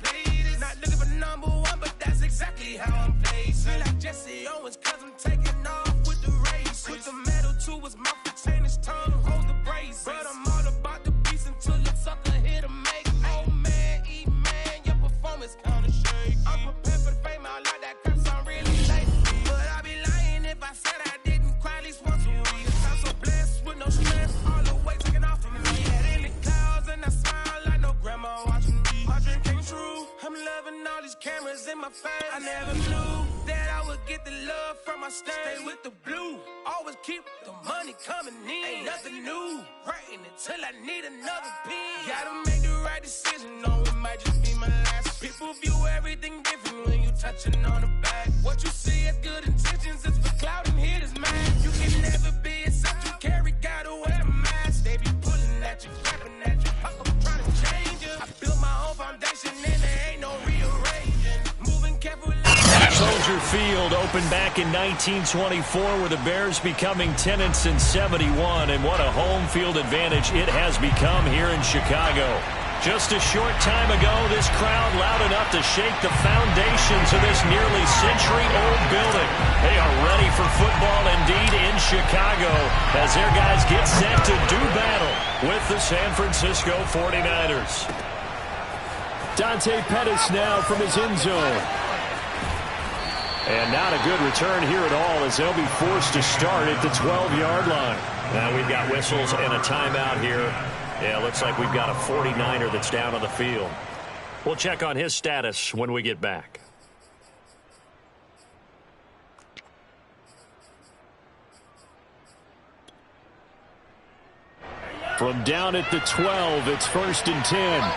play this. Not looking for number one, but that's exactly how I'm placed. Feel like Jesse Owens, cause I'm taking off with the race. Put the metal to his mouth, retain his tongue, hold the brace. But I'm all about the beast until your sucker hit a make. Oh man, man, your performance kinda shake. I'm prepared for the fame, I like that crap sound really late. But I'd be lying if I said I didn't cry at least once a week. I'm so blessed with no stress, all the weight taken off of me. Head in the clouds and I smile like no grandma watching me. My dream came true, I'm loving all these cameras in my face. I never knew that I would get the love from my stay with the blue. Always keep the money coming in. Ain't nothing new, writing until I need another pen. Gotta make the right decision, no, it might just be my last. People view everything different when you touching on the back. What you see as good intentions is for cloud and hitters, man. You can never be except you carry, gotta wear the mask. They be pulling at you, flapping at you, I'm trying to change you. I built my own foundation and there ain't no rearranging. Moving carefully. Soldier Field opened back in 1924 with the Bears becoming 10-71, and what a home field advantage it has become here in Chicago. Just a short time ago, this crowd loud enough to shake the foundations of this nearly century-old building. They are ready for football indeed in Chicago as their guys get set to do battle with the San Francisco 49ers. Dante Pettis now from his end zone. And not a good return here at all as they'll be forced to start at the 12-yard line. Now we've got whistles and a timeout here. Yeah, looks like we've got a 49er that's down on the field. We'll check on his status when we get back. From down at the 12, it's 1st and 10.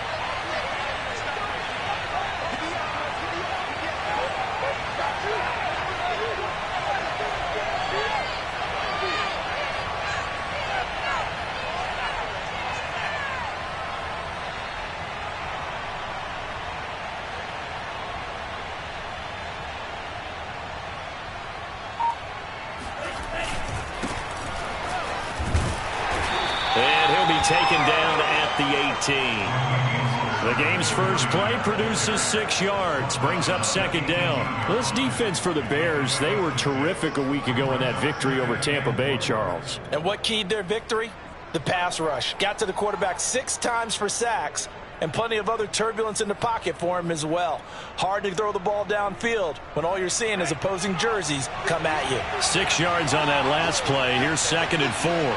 Taken down at the 18. The game's first play produces 6 yards, brings up 2nd down. This defense for the Bears, they were terrific a week ago in that victory over Tampa Bay, Charles. And what keyed their victory? The pass rush. Got to the quarterback 6 times for sacks, and plenty of other turbulence in the pocket for him as well. Hard to throw the ball downfield when all you're seeing is opposing jerseys come at you. 6 yards on that last play. Here's 2nd and 4.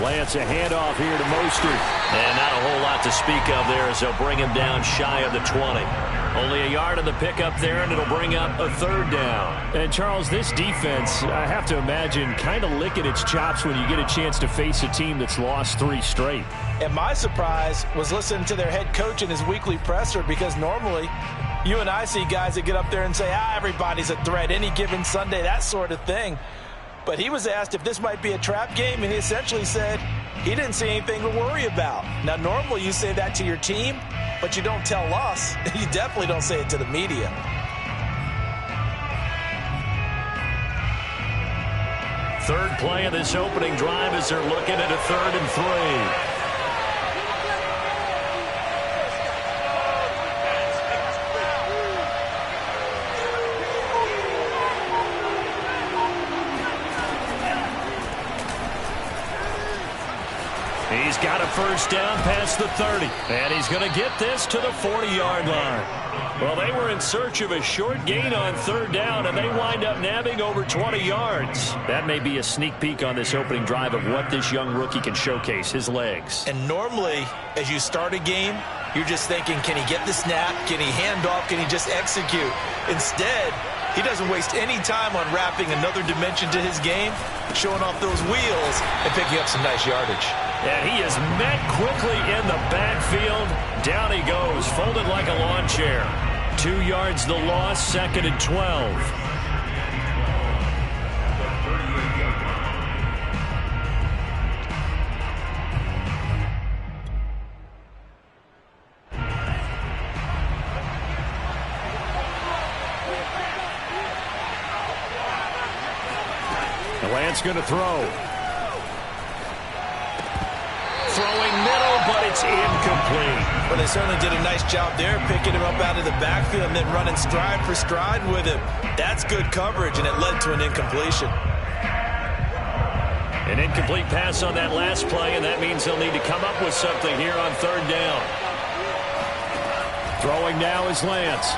Lance, a handoff here to Mostert. And not a whole lot to speak of there as they'll bring him down shy of the 20. Only a yard on the pickup there, and it'll bring up a 3rd down. And, Charles, this defense, I have to imagine, kind of licking its chops when you get a chance to face a team that's lost 3 straight. And my surprise was listening to their head coach in his weekly presser, because normally you and I see guys that get up there and say, everybody's a threat any given Sunday, that sort of thing. But he was asked if this might be a trap game, and he essentially said he didn't see anything to worry about. Now, normally you say that to your team, but you don't tell us. You definitely don't say it to the media. Third play of this opening drive as they're looking at a 3rd and 3. He's got a 1st down past the 30, and he's going to get this to the 40-yard line. Well, they were in search of a short gain on 3rd down, and they wind up nabbing over 20 yards. That may be a sneak peek on this opening drive of what this young rookie can showcase, his legs. And normally, as you start a game, you're just thinking, can he get the snap? Can he hand off? Can he just execute? Instead, he doesn't waste any time on wrapping another dimension to his game, showing off those wheels, and picking up some nice yardage. And he is met quickly in the backfield. Down he goes, folded like a lawn chair. 2 yards the loss, 2nd and 12. Lance going to throw. Throwing middle, but it's incomplete. Well, they certainly did a nice job there, picking him up out of the backfield and then running stride for stride with him. That's good coverage, and it led to an incompletion. An incomplete pass on that last play, and that means they'll need to come up with something here on third down. Throwing now is Lance.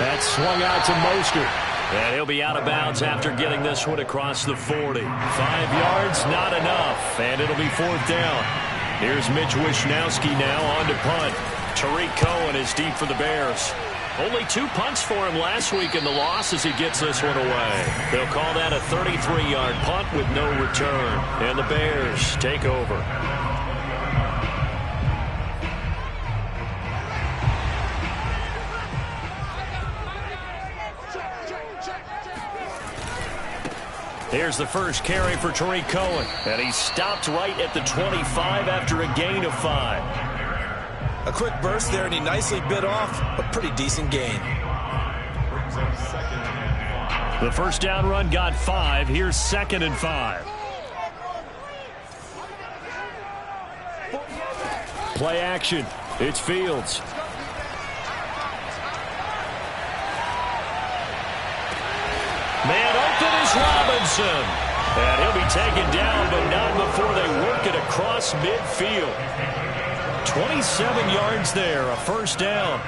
That's swung out to Mostert. And he'll be out of bounds after getting this one across the 40. 5 yards, not enough. And it'll be fourth down. Here's Mitch Wishnowski now on to punt. Tariq Cohen is deep for the Bears. Only 2 punts for him last week in the loss as he gets this one away. They'll call that a 33-yard punt with no return. And the Bears take over. Here's the first carry for Tariq Cohen. And he stopped right at the 25 after a gain of 5. A quick burst there, and he nicely bit off a pretty decent gain. The first down run got 5. Here's 2nd and 5. Play action. It's Fields. Man open is Robinson. And he'll be taken down, but not before they work it across midfield. 27 yards there, a first down.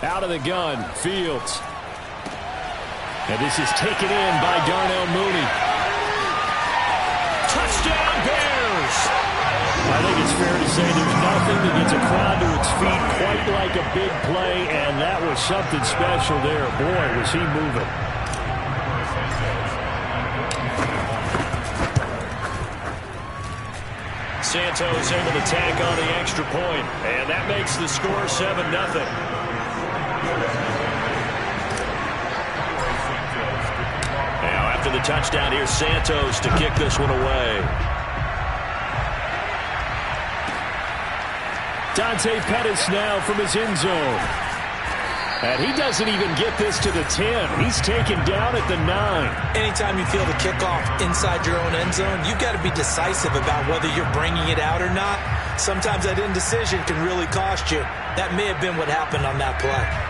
Out of the gun, Fields. And this is taken in by Darnell Mooney. Touchdown, Bears! I think it's fair to say there's nothing that gets a crowd to its feet quite like a big play, and that was something special there. Boy, was he moving. Santos able to tack on the extra point, and that makes the score 7-0. Now after the touchdown, here's Santos to kick this one away. Dante Pettis now from his end zone. And he doesn't even get this to the 10. He's taken down at the 9. Anytime you feel the kickoff inside your own end zone, you've got to be decisive about whether you're bringing it out or not. Sometimes that indecision can really cost you. That may have been what happened on that play.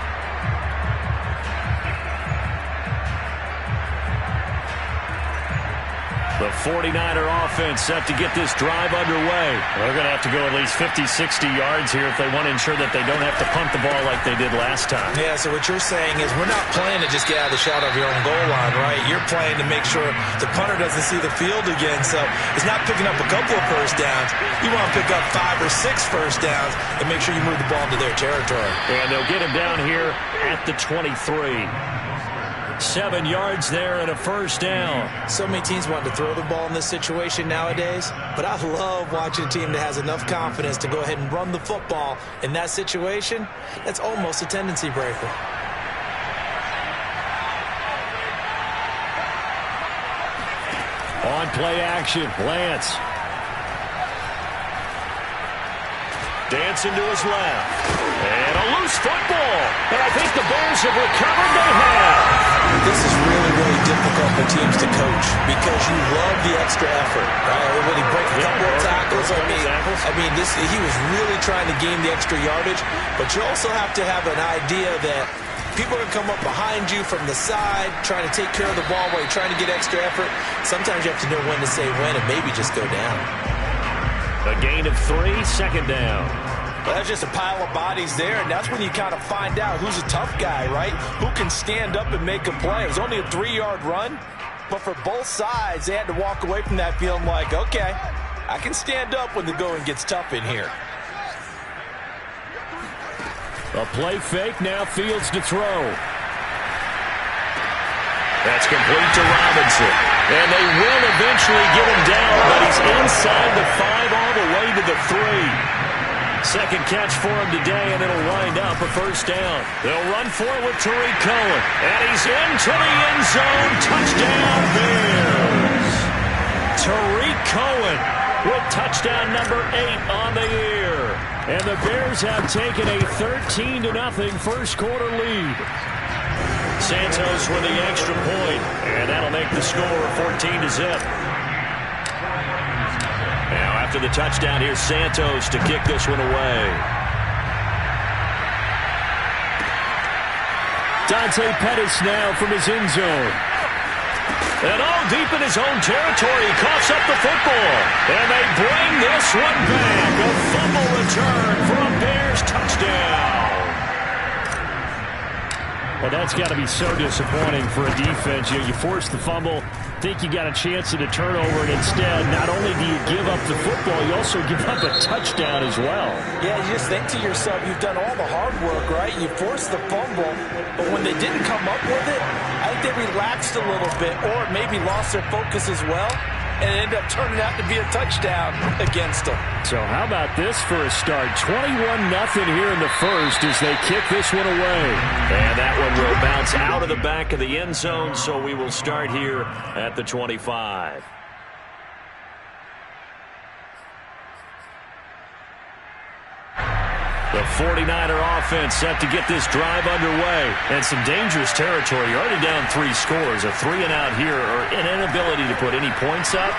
The 49er offense set to get this drive underway. They're going to have to go at least 50, 60 yards here if they want to ensure that they don't have to punt the ball like they did last time. Yeah, so what you're saying is we're not playing to just get out of the shot of your own goal line, right? You're playing to make sure the punter doesn't see the field again. So it's not picking up a couple of first downs. You want to pick up 5 or 6 first downs and make sure you move the ball into their territory. And they'll get him down here at the 23. 7 yards there and a first down. So many teams want to throw the ball in this situation nowadays, but I love watching a team that has enough confidence to go ahead and run the football in that situation. That's almost a tendency breaker. On play action, Lance. Dancing to his left. And a loose football. And I think the Bears have recovered. They have. This is really, really difficult for teams to coach because you love the extra effort, right? When he breaks a couple of tackles, I mean, he was really trying to gain the extra yardage, but you also have to have an idea that people are going to come up behind you from the side, trying to take care of the ball while you're trying to get extra effort. Sometimes you have to know when to say when and maybe just go down. A gain of 3, second down. Well, that's just a pile of bodies there, and that's when you kind of find out who's a tough guy, right? Who can stand up and make a play. It was only a 3-yard run, but for both sides, they had to walk away from that feeling like, okay, I can stand up when the going gets tough in here. A play fake, now Fields to throw. That's complete to Robinson. And they will eventually get him down, but he's inside the 5 all the way to the 3. Second catch for him today, and it'll wind up a first down. They'll run for it with Tariq Cohen. And he's into the end zone. Touchdown, Bears. Tariq Cohen with touchdown number 8 on the year. And the Bears have taken a 13-0 first quarter lead. Santos with the extra point, and that'll make the score 14-0. Now after the touchdown, here's Santos to kick this one away. Dante Pettis now from his end zone. And all deep in his own territory, he coughs up the football. And they bring this one back. A fumble return for a Bears touchdown. Well, that's got to be so disappointing for a defense. You force the fumble, think you got a chance at a turnover, and instead, not only do you give up the football, you also give up a touchdown as well. Yeah, you just think to yourself, you've done all the hard work, right? You forced the fumble, but when they didn't come up with it, I think they relaxed a little bit or maybe lost their focus as well, and it ended up turning out to be a touchdown against them. So how about this for a start? 21-0 here in the first as they kick this one away. And that one will bounce out of the back of the end zone, so we will start here at the 25. The 49er offense set to get this drive underway. And some dangerous territory. You're already down 3 scores. A 3-and-out here, or an inability to put any points up.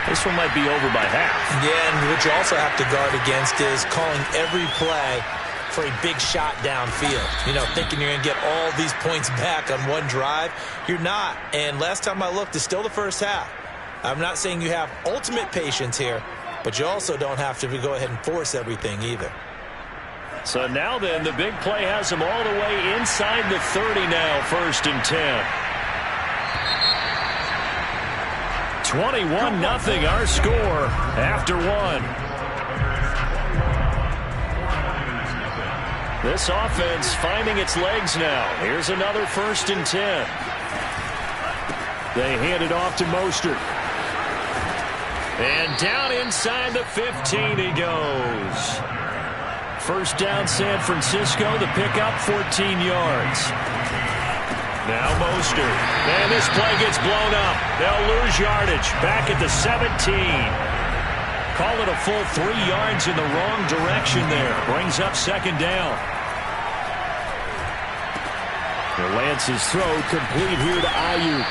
This one might be over by half. Yeah, and what you also have to guard against is calling every play for a big shot downfield. You know, thinking you're going to get all these points back on one drive. You're not. And last time I looked, it's still the first half. I'm not saying you have ultimate patience here, but you also don't have to go ahead and force everything either. So now then, the big play has them all the way inside the 30 now, 1st and 10. 21-0 our score after 1. This offense finding its legs now. Here's another 1st and 10. They hand it off to Mostert. And down inside the 15 he goes. First down, San Francisco. The pickup, 14 yards. Now Mostert. And this play gets blown up. They'll lose yardage. Back at the 17. Call it a full 3 yards in the wrong direction there. Brings up 2nd down. Lance's throw complete here to Ayuk.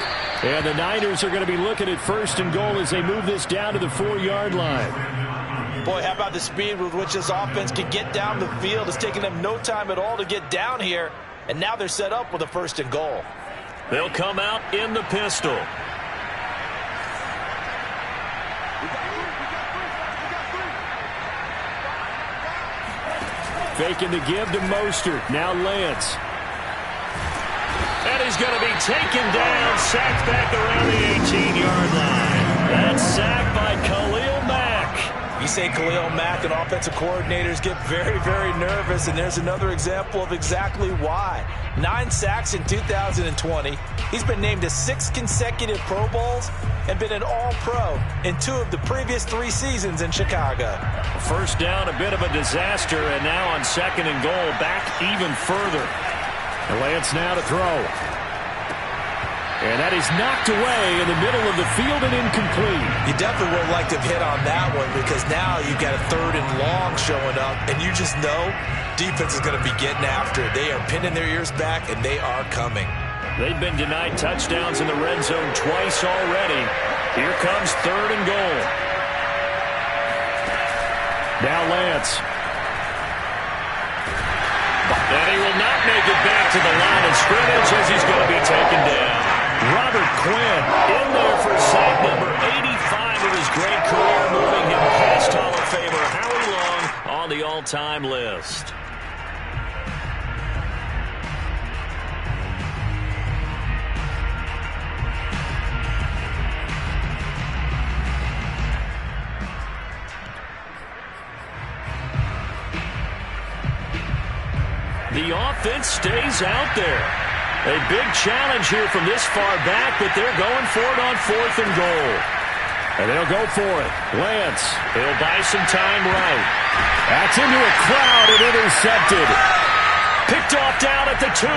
And the Niners are going to be looking at 1st and goal as they move this down to the 4-yard line. Boy, how about the speed with which this offense can get down the field? It's taking them no time at all to get down here. And now they're set up with a 1st and goal. They'll come out in the pistol. Faking the give to Mostert. Now Lance. And he's going to be taken down, sacked back around the 18-yard line. That's sacked by Khalil Mack. You say Khalil Mack, and offensive coordinators get very, very nervous, and there's another example of exactly why. 9 sacks in 2020. He's been named to 6 consecutive Pro Bowls and been an All-Pro in 2 of the previous 3 seasons in Chicago. First down, a bit of a disaster, and now on 2nd and goal, back even further. Lance now to throw. And that is knocked away in the middle of the field and incomplete. You definitely would have liked to have hit on that one because now you've got a 3rd and long showing up, and you just know defense is going to be getting after it. They are pinning their ears back, and they are coming. They've been denied touchdowns in the red zone twice already. Here comes 3rd and goal. Now Lance. And he will not make it back to the line of scrimmage as he's going to be taken down. Robert Quinn in there for sack number 85 of his great career, moving him past Hall of Famer Howie Long on the all-time list. The offense stays out there. A big challenge here from this far back, but they're going for it on 4th and goal. And they'll go for it. Lance, he'll buy some time right. That's into a crowd and intercepted. Picked off down at the 2.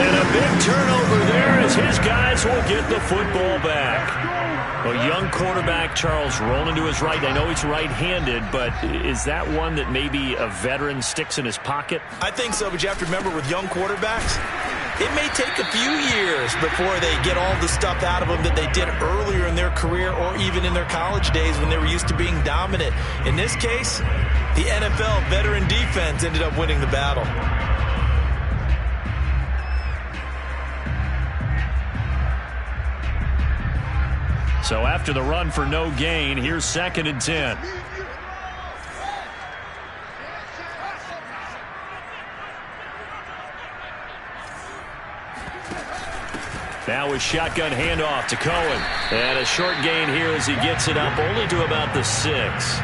And a big turnover there as his guys Bears will get the football back. A young quarterback, Charles, rolling to his right. I know he's right-handed, but is that one that maybe a veteran sticks in his pocket? I think so, but you have to remember with young quarterbacks, it may take a few years before they get all the stuff out of them that they did earlier in their career or even in their college days when they were used to being dominant. In this case, the NFL veteran defense ended up winning the battle. So after the run for no gain, here's 2nd and 10. Now a shotgun handoff to Cohen. And a short gain here as he gets it up only to about the 6.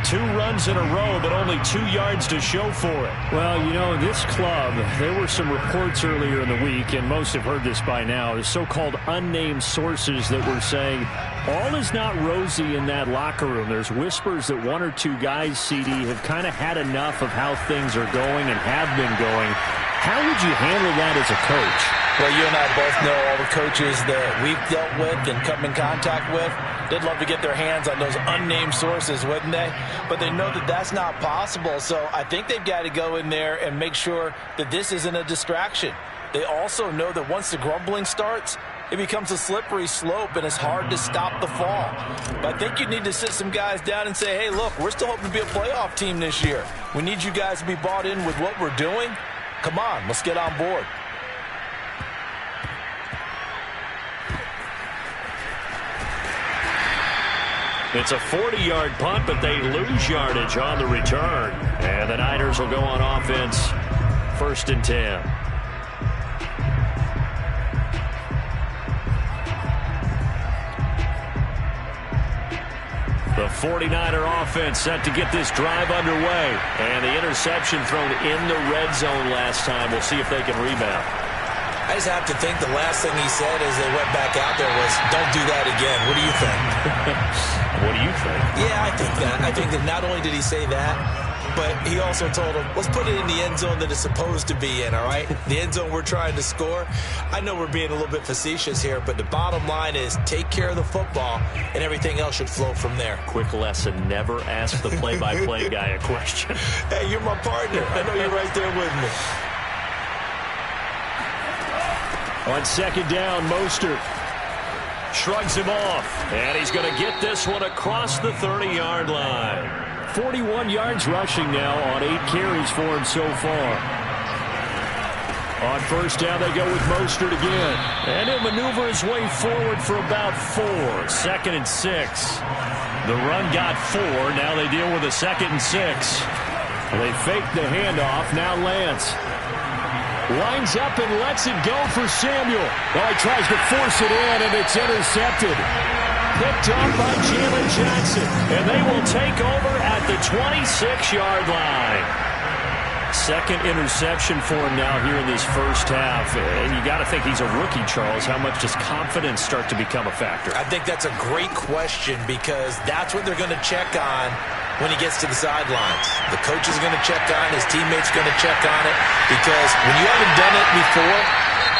2 runs in a row, but only 2 yards to show for it. Well, you know, this club, there were some reports earlier in the week, and most have heard this by now, the so-called unnamed sources that were saying all is not rosy in that locker room. There's whispers that 1 or 2 guys, CD, have kind of had enough of how things are going and have been going. How would you handle that as a coach? Well, you and I both know all the coaches that we've dealt with and come in contact with. They'd love to get their hands on those unnamed sources, wouldn't they? But they know that that's not possible, so I think they've got to go in there and make sure that this isn't a distraction. They also know that once the grumbling starts, it becomes a slippery slope, and it's hard to stop the fall. But I think you need to sit some guys down and say, hey, look, we're still hoping to be a playoff team this year. We need you guys to be bought in with what we're doing. Come on, let's get on board. It's a 40-yard punt, but they lose yardage on the return. And the Niners will go on offense, 1st and 10. The 49er offense set to get this drive underway. And the interception thrown in the red zone last time. We'll see if they can rebound. I just have to think the last thing he said as they went back out there was, don't do that again. What do you think? What do you think? Yeah, I think that. I think that not only did he say that, but he also told him, let's put it in the end zone that it's supposed to be in, all right? The end zone we're trying to score. I know we're being a little bit facetious here, but the bottom line is take care of the football, and everything else should flow from there. Quick lesson, never ask the play-by-play guy a question. Hey, you're my partner. I know you're right there with me. On 2nd down, Mostert shrugs him off, and he's going to get this one across the 30-yard line. 41 yards rushing now on 8 carries for him so far. On 1st down, they go with Mostert again, and he'll maneuver his way forward for about 4. 2nd and 6. The run got 4. Now they deal with a 2nd and 6. They fake the handoff. Now Lance lines up and lets it go for Samuel. Well, he tries to force it in, and it's intercepted. Picked off by Jalen Johnson. And they will take over at the 26-yard line. 2nd interception for him now here in this first half. And you got to think he's a rookie, Charles. How much does confidence start to become a factor? I think that's a great question because that's what they're going to check on when he gets to the sidelines. The coach is going to check on, his teammates are going to check on it, because when you haven't done it before,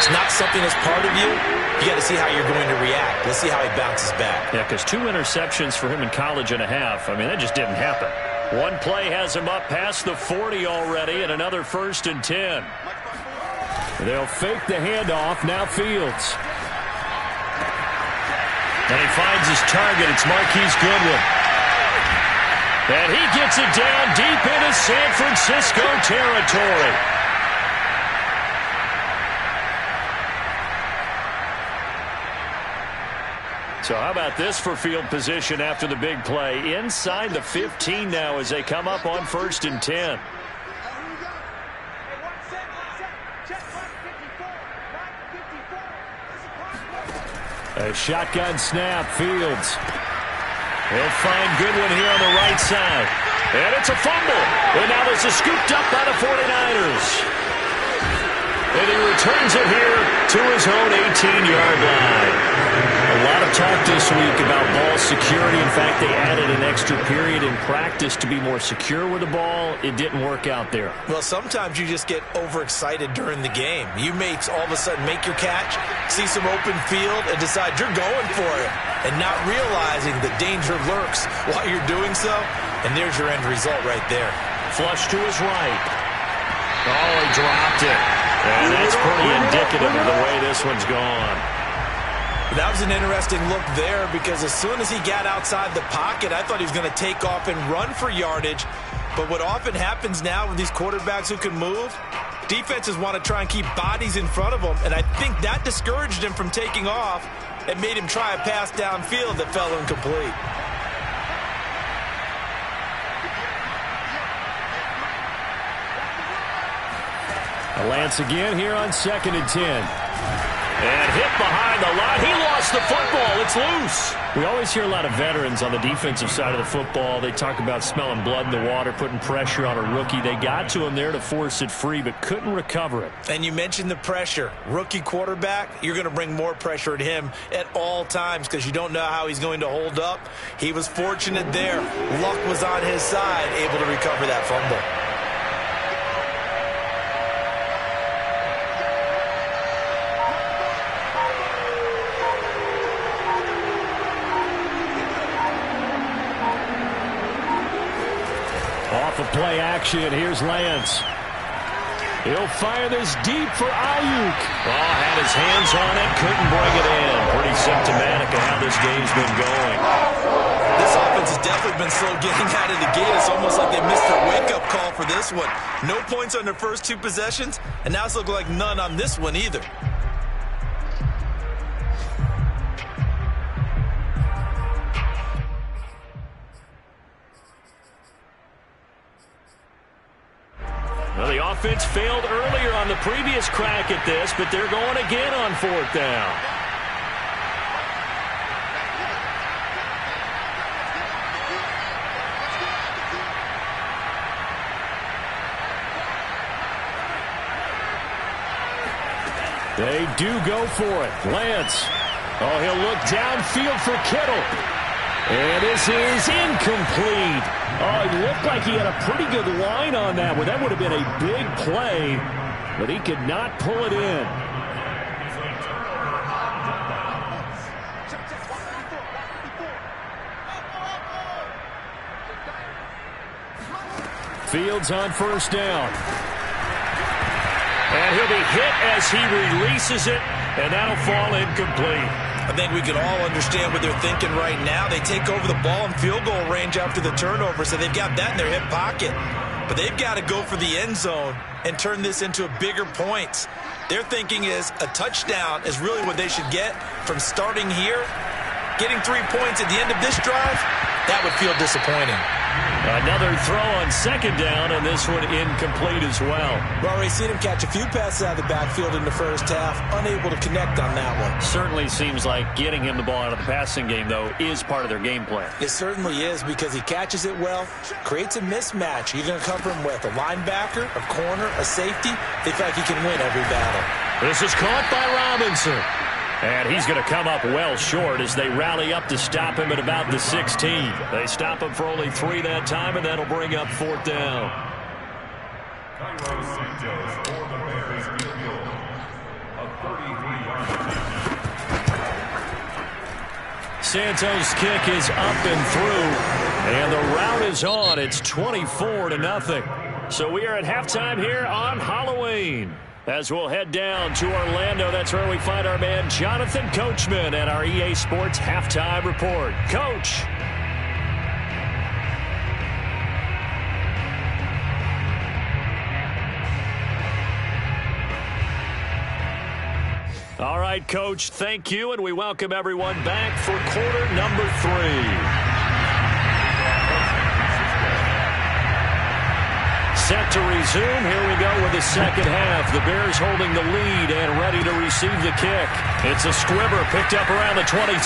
it's not something that's part of you. You got to see how you're going to react. Let's see how he bounces back. Yeah, because 2 interceptions for him in college and a half. I mean, that just didn't happen. One play has him up past the 40 already, and another 1st and 10. They'll fake the handoff. Now Fields. And he finds his target. It's Marquise Goodwin. And he gets it down deep into San Francisco territory. So how about this for field position after the big play? Inside the 15 now as they come up on 1st and 10. A shotgun snap, Fields. He'll find Goodwin here on the right side. And it's a fumble. And now this is scooped up by the 49ers. And he returns it here to his own 18-yard line. A A lot of talk this week about ball security. In fact, they added an extra period in practice to be more secure with the ball. It didn't work out there. Well, sometimes you just get overexcited during the game. You may all of a sudden make your catch, see some open field, and decide you're going for it, and not realizing the danger lurks while you're doing so. And there's your end result right there. Flush to his right. Oh, he dropped it. And that's pretty indicative of the way this one's gone. That was an interesting look there because as soon as he got outside the pocket, I thought he was going to take off and run for yardage. But what often happens now with these quarterbacks who can move, defenses want to try and keep bodies in front of them. And I think that discouraged him from taking off and made him try a pass downfield that fell incomplete. Lance again here on 2nd and 10. And hit behind the line. He lost the football. It's loose. We always hear a lot of veterans on the defensive side of the football. They talk about smelling blood in the water, putting pressure on a rookie. They got to him there to force it free, but couldn't recover it. And you mentioned the pressure. Rookie quarterback, you're going to bring more pressure at him at all times because you don't know how he's going to hold up. He was fortunate there. Luck was on his side, able to recover that fumble. Off of play action, here's Lance. He'll fire this deep for Ayuk. Oh, had his hands on it, couldn't bring it in. Pretty symptomatic of how this game's been going. This offense has definitely been slow getting out of the gate. It's almost like they missed their wake-up call for this one. No points on their first 2 possessions, and now it's looking like none on this one either. Well, the offense failed earlier on the previous crack at this, but they're going again on 4th down. They do go for it. Lance. Oh, he'll look downfield for Kittle. And this is incomplete. Oh, he looked like he had a pretty good line on that one. That would have been a big play, but he could not pull it in. Fields on 1st down. And he'll be hit as he releases it, and that'll fall incomplete. I think we can all understand what they're thinking right now. They take over the ball in field goal range after the turnover, so they've got that in their hip pocket. But they've got to go for the end zone and turn this into bigger points. Their thinking is a touchdown is really what they should get from starting here. Getting 3 points at the end of this drive, that would feel disappointing. Another throw on 2nd down, and this one incomplete as well. We've already seen him catch a few passes out of the backfield in the first half, unable to connect on that one. Certainly seems like getting him the ball out of the passing game, though, is part of their game plan. It certainly is because he catches it well, creates a mismatch. You're going to cover him with a linebacker, a corner, a safety. They feel like he can win every battle. This is caught by Robinson. And he's going to come up well short as they rally up to stop him at about the 16. They stop him for only 3 that time, and that'll bring up 4th down. Santos' kick is up and through, and the route is on. It's 24-0. So we are at halftime here on Halloween. As we'll head down to Orlando, that's where we find our man Jonathan Coachman at our EA Sports Halftime Report. Coach. All right, Coach, thank you, and we welcome everyone back for quarter number 3. Set to resume. Here we go with the second half. The Bears holding the lead and ready to receive the kick. It's a squibber picked up around the 27.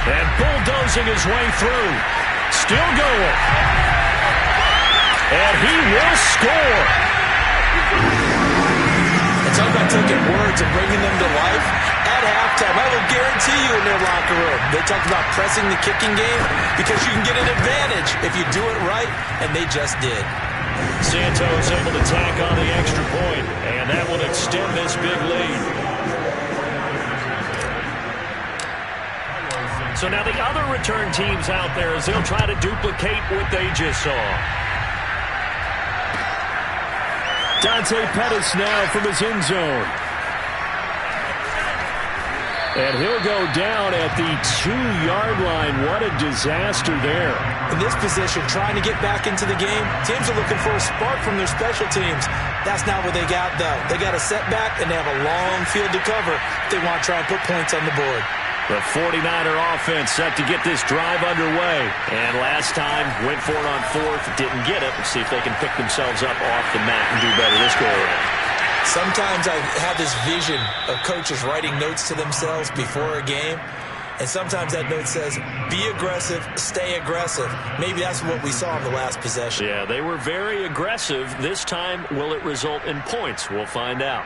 And bulldozing his way through. Still going. And he will score. Talk about taking words and bringing them to life. at halftime, I will guarantee you in their locker room, they talked about pressing the kicking game because you can get an advantage if you do it right, and they just did. Santos able to tack on the extra point, and that will extend this big lead. So now the other return teams out there as they'll try to duplicate what they just saw. Dante Pettis now from his end zone. And he'll go down at the 2-yard line. What a disaster there. In this position, trying to get back into the game, teams are looking for a spark from their special teams. That's not what they got, though. They got a setback, and they have a long field to cover if they want to try and put points on the board. The 49er offense set to get this drive underway. And last time, went for it on fourth, didn't get it. Let's see if they can pick themselves up off the mat and do better this go around. Sometimes I have this vision of coaches writing notes to themselves before a game, and sometimes that note says, be aggressive, stay aggressive. Maybe that's what we saw in the last possession. Yeah, they were very aggressive. This time, will it result in points? We'll find out.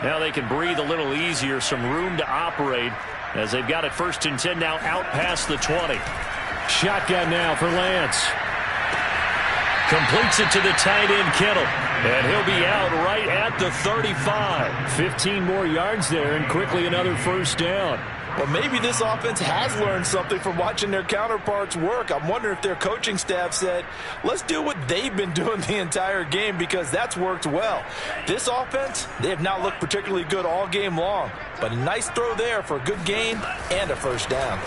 Now they can breathe a little easier, some room to operate as they've got it 1st and 10 now out past the 20. Shotgun now for Lance. Completes it to the tight end, Kittle. And he'll be out right at the 35. 15 more yards there and quickly another first down. Well, maybe this offense has learned something from watching their counterparts work. I'm wondering if their coaching staff said, let's do what they've been doing the entire game because that's worked well. This offense, they have not looked particularly good all game long. But a nice throw there for a good gain and a first down.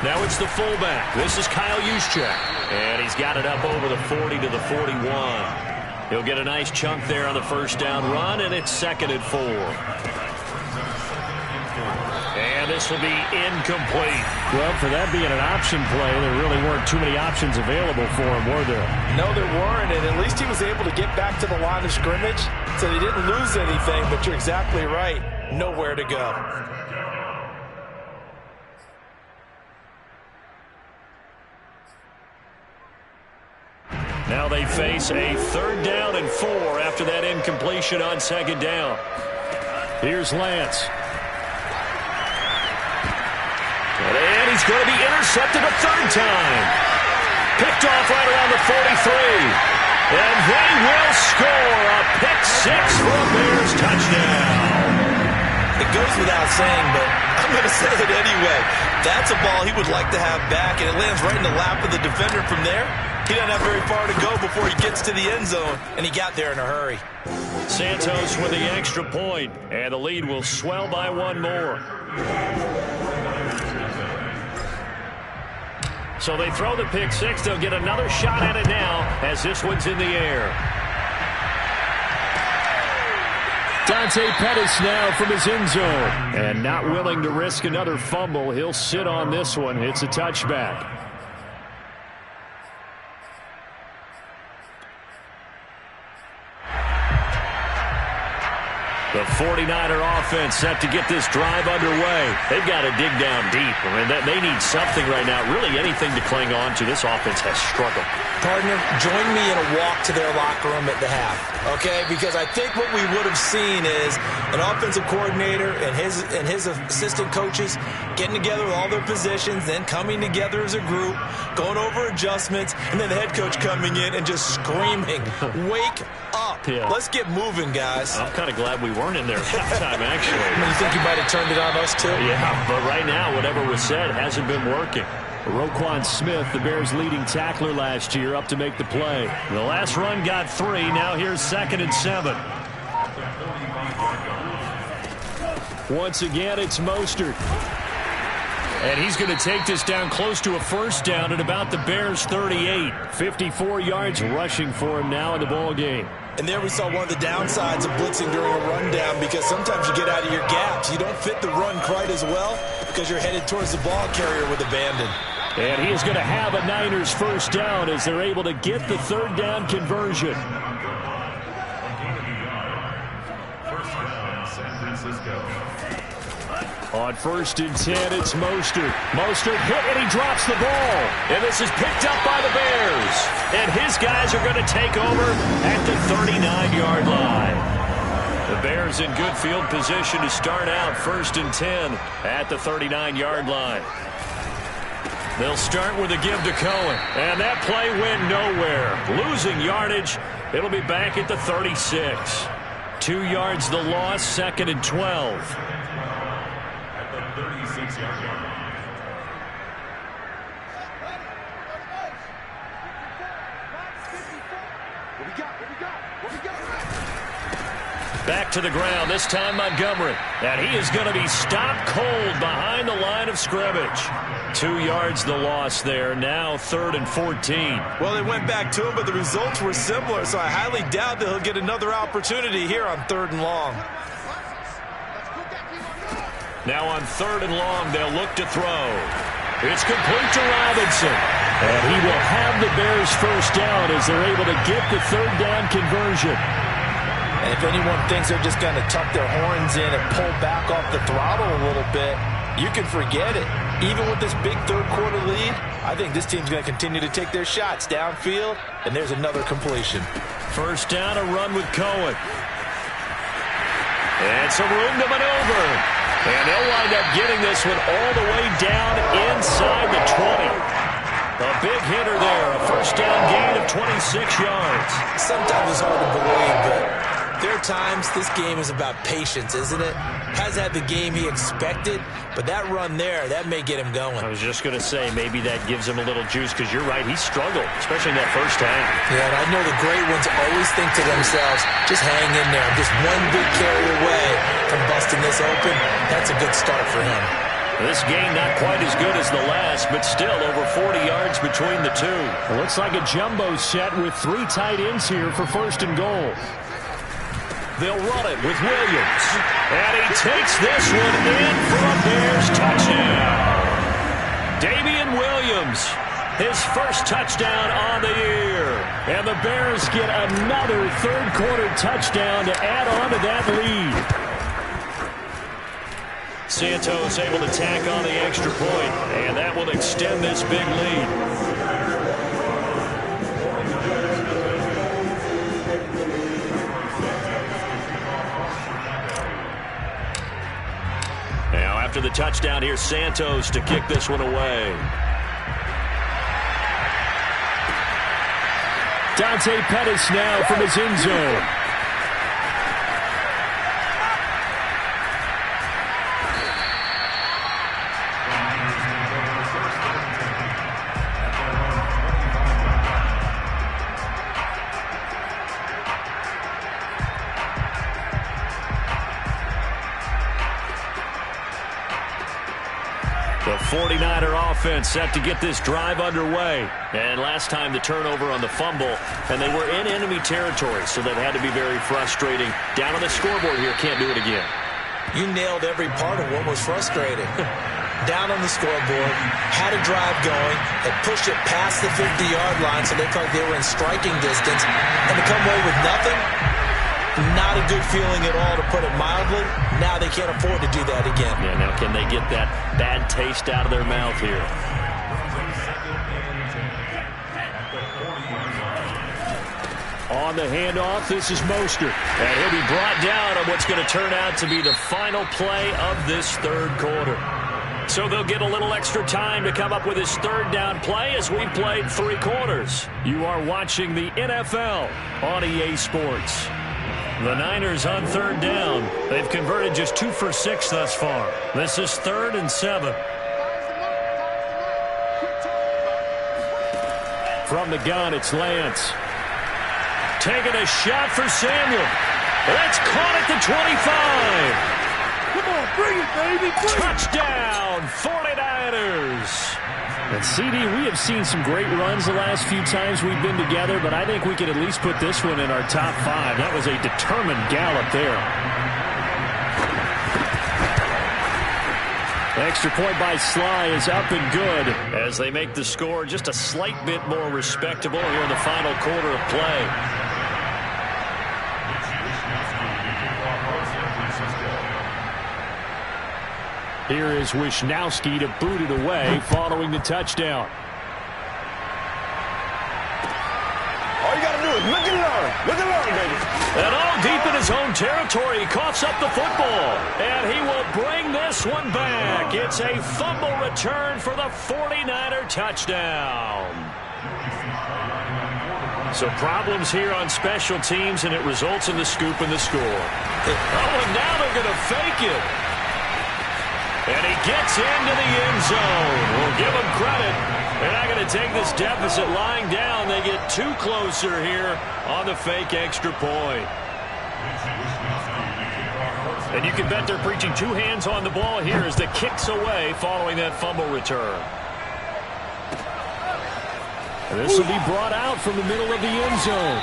Now it's the fullback. This is Kyle Juszczyk. And he's got it up over the 40 to the 41. He'll get a nice chunk there on the first down run, and it's 2nd and 4. And this will be incomplete. Well, for that being an option play, there really weren't too many options available for him, were there? No, there weren't, and at least he was able to get back to the line of scrimmage, so he didn't lose anything, but you're exactly right. Nowhere to go. Now they face a 3rd down and 4 after that incompletion on 2nd down. Here's Lance. And he's going to be intercepted a 3rd time. Picked off right around the 43. And they will score a pick 6 for a Bears touchdown. It goes without saying, but I'm going to say it anyway. That's a ball he would like to have back, and it lands right in the lap of the defender from there. He doesn't have very far to go before he gets to the end zone, and he got there in a hurry. Santos with the extra point, and the lead will swell by 1 more. So they throw the pick 6. They'll get another shot at it now as this one's in the air. Dante Pettis now from his end zone. And not willing to risk another fumble. He'll sit on this one. It's a touchback. The 49er offense set to get this drive underway. They've got to dig down deep. I mean, they need something right now. Really anything to cling on to. This offense has struggled. Partner, join me in a walk to their locker room at the half, okay? Because I think what we would have seen is an offensive coordinator and his assistant coaches getting together with all their positions, then coming together as a group, going over adjustments, and then the head coach coming in and just screaming, wake up. Yeah. Let's get moving, guys. I'm kind of glad we weren't in there at halftime, actually. You think you might have turned it on us, too? Yeah, but right now, whatever was said hasn't been working. Roquan Smith, the Bears' leading tackler last year, up to make the play. The last run got 3. Now here's 2nd and 7. Once again, it's Mostert. And he's going to take this down close to a first down at about the Bears' 38. 54 yards rushing for him now in the ball game. And there we saw one of the downsides of blitzing during a rundown, because sometimes you get out of your gaps. You don't fit the run quite as well because you're headed towards the ball carrier with abandon. And he is going to have a Niners first down as they're able to get the 3rd down conversion. On 1st and 10, it's Mostert. Mostert hit, and he drops the ball. And this is picked up by the Bears. And his guys are going to take over at the 39-yard line. The Bears in good field position to start out 1st and 10 at the 39-yard line. They'll start with a give to Cohen. And that play went nowhere. Losing yardage. It'll be back at the 36. 2 yards the loss, 2nd and 12. Back to the ground, this time Montgomery. And he is going to be stopped cold behind the line of scrimmage. 2 yards the loss there, now 3rd and 14. Well, they went back to him, but the results were similar, so I highly doubt that he'll get another opportunity here on 3rd and long. Now on 3rd and long, they'll look to throw. It's complete to Robinson. And he will have the Bears first down as they're able to get the 3rd down conversion. And if anyone thinks they're just going to tuck their horns in and pull back off the throttle a little bit, you can forget it. Even with this big 3rd quarter lead, I think this team's going to continue to take their shots downfield, and there's another completion. First down, a run with Cohen. And some room to maneuver. And they'll wind up getting this one all the way down inside the 20. A big hitter there, a first down gain of 26 yards. Sometimes it's hard to believe, but there are times this game is about patience, isn't it? Has had the game he expected, but that run there, that may get him going. I was just going to say, maybe that gives him a little juice, because you're right, he struggled, especially in that first half. Yeah, and I know the great ones always think to themselves, just hang in there. I'm just one big carry away from busting this open. That's a good start for him. This game not quite as good as the last, but still over 40 yards between the two. It looks like a jumbo set with 3 tight ends here for 1st and goal. They'll run it with Williams. And he takes this one in for a Bears touchdown. Damian Williams, his first touchdown on the year. And the Bears get another 3rd quarter touchdown to add on to that lead. Santos able to tack on the extra point, and that will extend this big lead. Now after the touchdown, here's Santos to kick this one away. Dante Pettis now from his end zone. The 49er offense set to get this drive underway. And last time the turnover on the fumble, and they were in enemy territory, so that had to be very frustrating. Down on the scoreboard here, can't do it again. You nailed every part of what was frustrating. Down on the scoreboard, had a drive going, had pushed it past the 50-yard line so they felt they were in striking distance, and to come away with nothing, not a good feeling at all, to put it mildly. Now they can't afford to do that again. Yeah, now can they get that bad taste out of their mouth here? On the handoff, this is Mostert. And he'll be brought down on what's going to turn out to be the final play of this 3rd quarter. So they'll get a little extra time to come up with his 3rd down play as we've played 3 quarters. You are watching the NFL on EA Sports. The Niners on 3rd down. They've converted just 2 for 6 thus far. This is 3rd and 7. From the gun, it's Lance. Taking a shot for Samuel. That's caught at the 25. Come on, bring it, baby. Touchdown, 49ers. And CD, we have seen some great runs the last few times we've been together, but I think we could at least put this one in our top 5. That was a determined gallop there. Extra point by Sly is up and good. As they make the score just a slight bit more respectable here in the final quarter of play. Here is Wisnowski to boot it away following the touchdown. All you got to do is look and learn. Look and learn, baby. And all deep in his own territory, he coughs up the football. And he will bring this one back. It's a fumble return for the 49er touchdown. So problems here on special teams, and it results in the scoop and the score. Oh, and now they're going to fake it. And he gets into the end zone. We'll give him credit. They're not going to take this deficit lying down. They get two closer here on the fake extra point. And you can bet they're preaching two hands on the ball here as the kick's away following that fumble return. And this will be brought out from the middle of the end zone.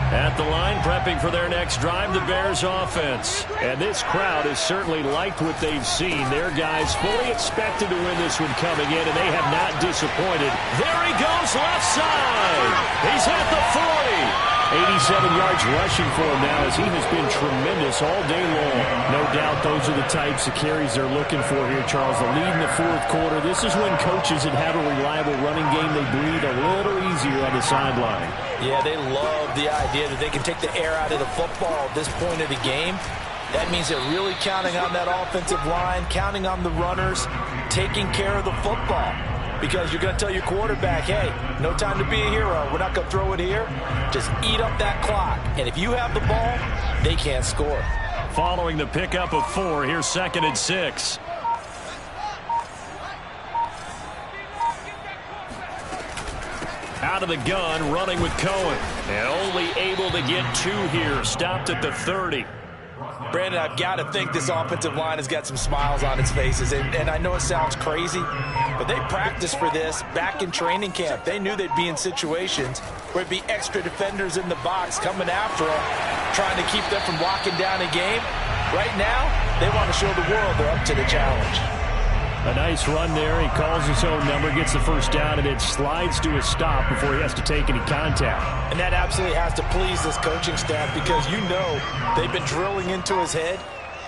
At the line, prepping for their next drive, the Bears offense. And this crowd has certainly liked what they've seen. Their guys fully expected to win this one coming in, and they have not disappointed. There he goes, left side. He's at the 40. 87 yards rushing for him now, as he has been tremendous all day long. No doubt those are the types of carries they're looking for here, Charles. The lead in the fourth quarter. This is when coaches that have a reliable running game, they breathe a little easier on the sideline. Yeah, they love the idea that they can take the air out of the football at this point of the game. That means they're really counting on that offensive line, counting on the runners, taking care of the football. Because you're going to tell your quarterback, hey, no time to be a hero. We're not going to throw it here. Just eat up that clock. And if you have the ball, they can't score. Following the pickup of 4, here's 2nd and 6. Out of the gun, running with Cohen. And only able to get 2 here. Stopped at the 30. Brandon, I've got to think this offensive line has got some smiles on its faces. And I know it sounds crazy, but they practiced for this back in training camp. They knew they'd be in situations where it'd be extra defenders in the box coming after them, trying to keep them from locking down a game. Right now, they want to show the world they're up to the challenge. A nice run there. He calls his own number, gets the first down, and it slides to a stop before he has to take any contact. And that absolutely has to please this coaching staff, because you know they've been drilling into his head.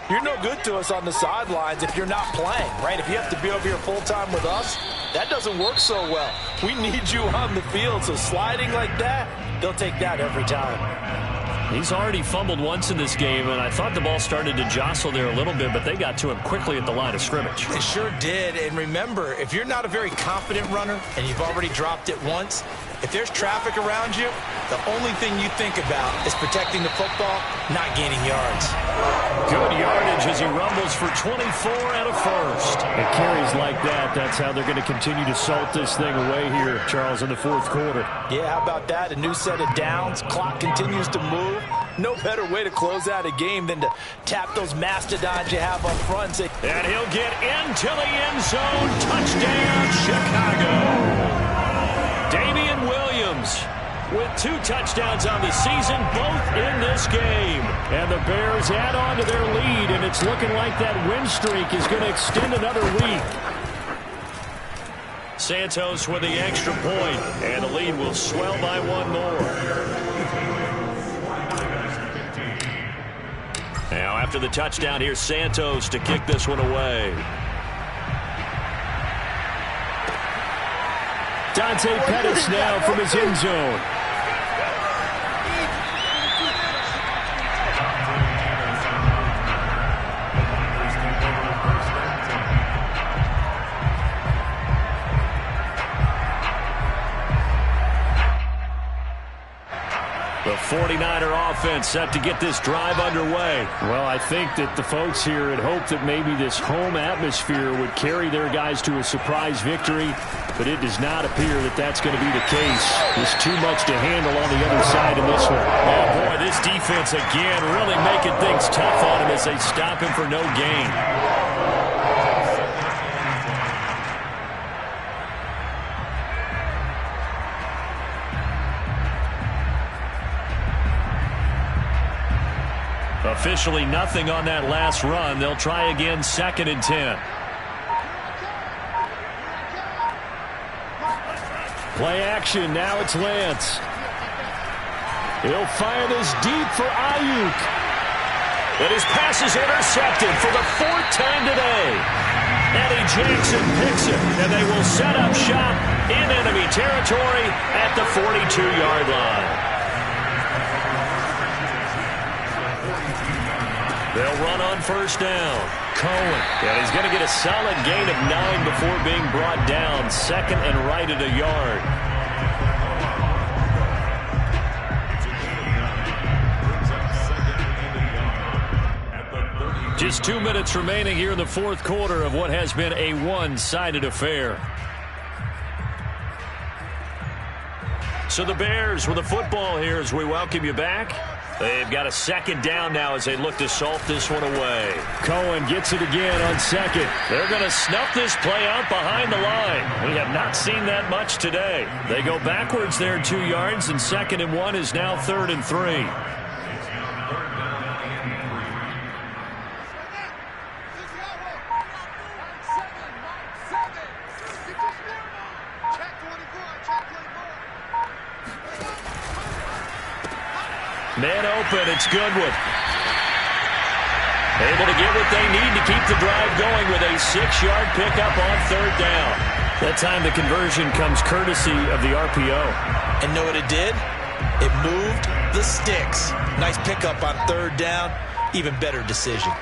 You're no good to us on the sidelines if you're not playing, right? If you have to be over here full-time with us, that doesn't work so well. We need you on the field, so sliding like that, they'll take that every time. He's already fumbled once in this game, and I thought the ball started to jostle there a little bit, but they got to him quickly at the line of scrimmage. They sure did. And remember, if you're not a very confident runner and you've already dropped it once, if there's traffic around you, the only thing you think about is protecting the football, not gaining yards. Good yardage as he rumbles for 24 and a first. And carries like that, that's how they're going to continue to salt this thing away here, Charles, in the fourth quarter. Yeah, how about that? A new set of downs. Clock continues to move. No better way to close out a game than to tap those mastodons you have up front and say, and he'll get into the end zone. Touchdown, Chicago. Damian Williams with 2 touchdowns on the season, both in this game. And the Bears add on to their lead, and it's looking like that win streak is going to extend another week. Santos with the extra point, and the lead will swell by 1 more. Now after the touchdown, here's Santos to kick this one away. Dante Pettis now from his end zone. The 49er offense set to get this drive underway. Well, I think that the folks here had hoped that maybe this home atmosphere would carry their guys to a surprise victory, but it does not appear that that's going to be the case. There's too much to handle on the other side in this one. Oh, boy, this defense again really making things tough on him as they stop him for no gain. Officially nothing on that last run. They'll try again, 2nd and 10. Play action. Now it's Lance. He'll fire this deep for Ayuk. And his pass is intercepted for the 4th time today. Eddie Jackson picks it, and they will set up shop in enemy territory at the 42-yard line. They'll run on 1st down. Cohen. And he's going to get a solid gain of 9 before being brought down. 2nd and right at a yard. Just 2 minutes remaining here in the 4th quarter of what has been a one-sided affair. So the Bears with the football here as we welcome you back. They've got a 2nd down now as they look to salt this one away. Cohen gets it again on 2nd. They're going to snuff this play out behind the line. We have not seen that much today. They go backwards there 2 yards, and 2nd and 1 is now 3rd and 3. Man open, it's Goodwin. Able to get what they need to keep the drive going with a 6-yard pickup on 3rd down. That time the conversion comes courtesy of the RPO. And know what it did? It moved the sticks. Nice pickup on 3rd down. Even better decision.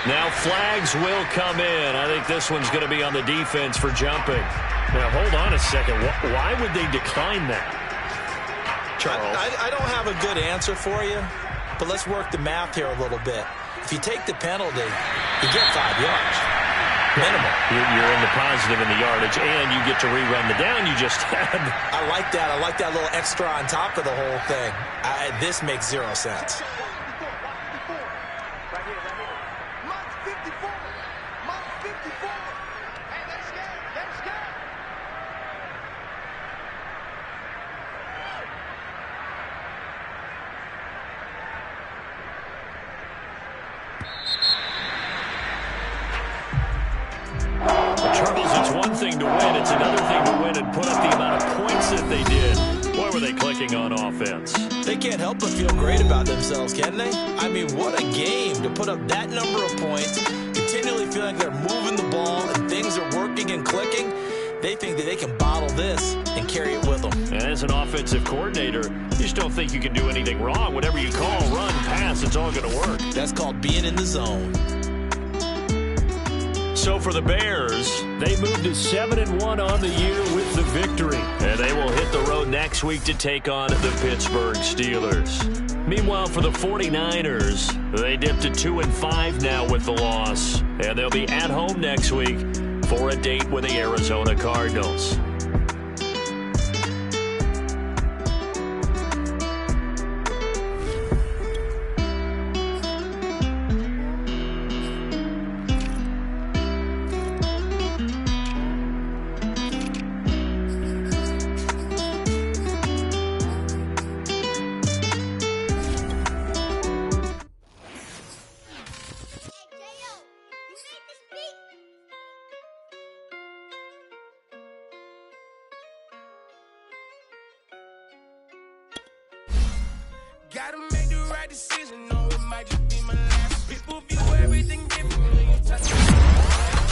Now flags will come in. I think this one's going to be on the defense for jumping. Now, hold on a second. Why would they decline that? Charles? I don't have a good answer for you, but let's work the math here a little bit. If you take the penalty, you get 5 yards. Minimum. You're in the positive in the yardage, and you get to rerun the down you just had. I like that. I like that little extra on top of the whole thing. This makes 0 sense. It's one thing to win, it's another thing to win and put up the amount of points that they did. Boy, were they clicking on offense. They can't help but feel great about themselves, can they? I mean, what a game to put up that number of points, continually feeling they're moving the ball and things are working and clicking. They think that they can bottle this and carry it with them. And as an offensive coordinator, you just don't think you can do anything wrong. Whatever you call, run, pass, it's all going to work. That's called being in the zone. So for the Bears, they moved to 7-1 on the year with the victory. And they will hit the road next week to take on the Pittsburgh Steelers. Meanwhile, for the 49ers, they dipped to 2-5 now with the loss. And they'll be at home next week for a date with the Arizona Cardinals. Gotta make the right decision, no, it might just be my last. People view everything different when you touch it.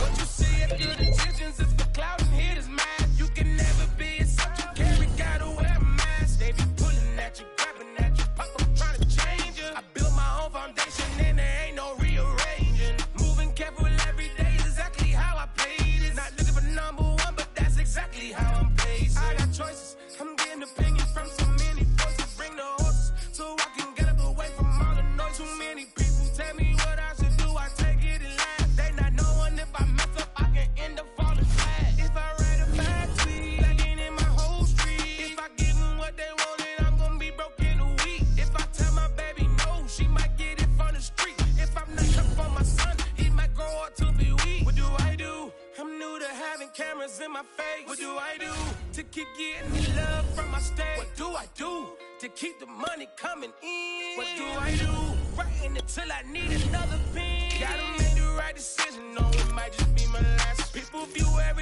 What you see at good intentions is for cloud and haters mad. You can never be a subject, carry, gotta wear a mask. They be pulling at you, grabbing at you, pop up trying to change you. I built my own foundation and there ain't no rearranging. Moving careful every day is exactly how I played it. Not looking for number one, but that's exactly how I'm paced. I got choices, I'm getting opinions from so many voices. Bring the horses so I can get up away from all the noise. Too many people tell me what I should do, I take it and laugh. They not knowing if I mess up, I can end up falling flat. If I write a bad tweet, lagging in my whole street. If I give them what they wanted, I'm gonna be broke in a week. If I tell my baby no, she might get it from the street. If I'm not tough for my son, he might grow up to be weak. What do I do? I'm new to having cameras in my face. What do I do to keep getting me love from my state? What do I do to keep the money coming in? What do I do? Writing until I need another pen. Gotta make the right decision, no, it might just be my last. People view every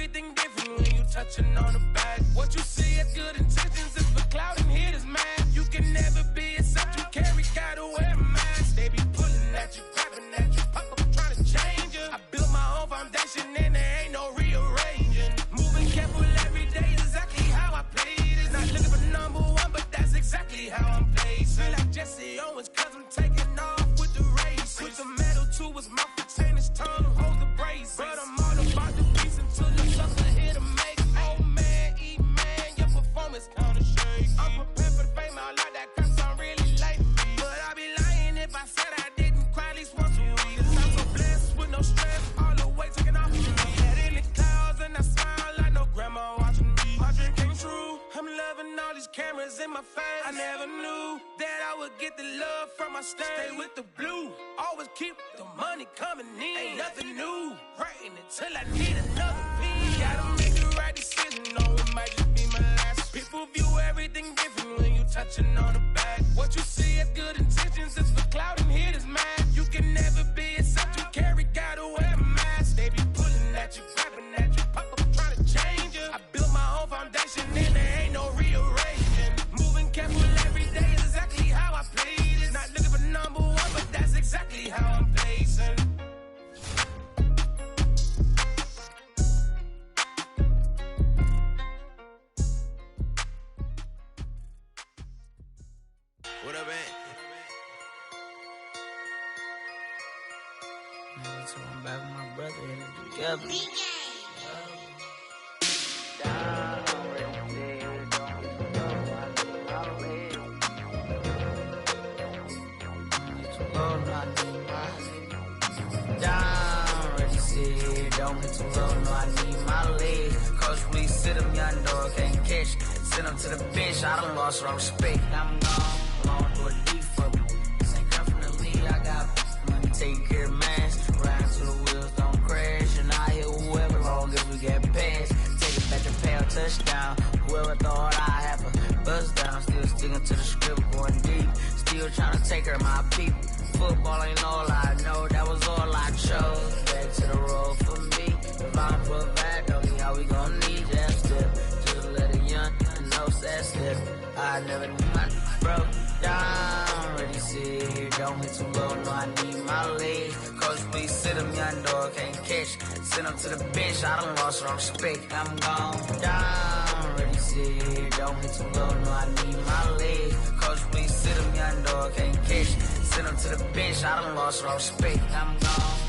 touching on the back. What you see as good intentions is for clout and hitters, man. You can never be except you carry, gotta wear a mask. They be pulling at you, grabbing at you, pop up trying to change you. I built my own foundation and there ain't no rearranging. Moving careful every day, exactly how I played it. Not looking for number one, but that's exactly how I'm played. Feel like Jesse Owens, cause I'm taking off with the race. Put the metal to his mouth, retain his tongue, hold the brace. But I'm all about the beats until the sucker here to make. Oh man, man, your performance kinda shake. I'm prepared for the fame, I like that cause I'm really late. But I'd be lying if I said I didn't cry at least once a week. Cause I'm so blessed with no stress, all the weight taken off me. Head in the clouds and I smile like no grandma watching me. My dream came true, I'm loving all these cameras in my face. I never knew that I would get the love from my stage. Stay with the blue, always keep the money coming in. Ain't nothing new, writing until I need another piece. Gotta make the right decision, no, it might just be my last. People view everything different when you touching on the back. What you see as good intentions is for clout and hitters, man. You can never be except you carry, gotta wear a mask. They be pulling at you, grabbing at you, pop up trying to change you. I built my own foundation and there ain't no rearranging. Moving careful every day is exactly how I played it. Not looking for number one, but that's exactly how I'm pacing. What up, man? So I'm back with my brother and it together. Don't get too low, no, I need my leg. Coach, please sit him, young dog, can't catch. Send him to the bench, I done lost all respect. I'm gone to a deep for me. This ain't come from the league, I got money, take care of mans. Ride till the wheels don't crash. And I hit whoever long as we get past. Take it back to pound, touchdown. Whoever thought I have a buzz down. Still sticking to the script, going deep. Still trying to take care of my people. Football ain't all I know, that was all I chose. Back to the road for me. If I'm provide, don't see how we gon' need that step. Just let a young know that step. I never knew my broke down. Ready, sit here, don't hit too low, no, I need my legs. Coach, please sit him, young dog, can't catch. Send him to the bench, I done lost all respect. I'm gone down. Ready, sit here, don't hit too low, no, I need my legs. Coach, please sit him, young dog, can't catch. Send him to the bench, I done lost all respect. I'm gone.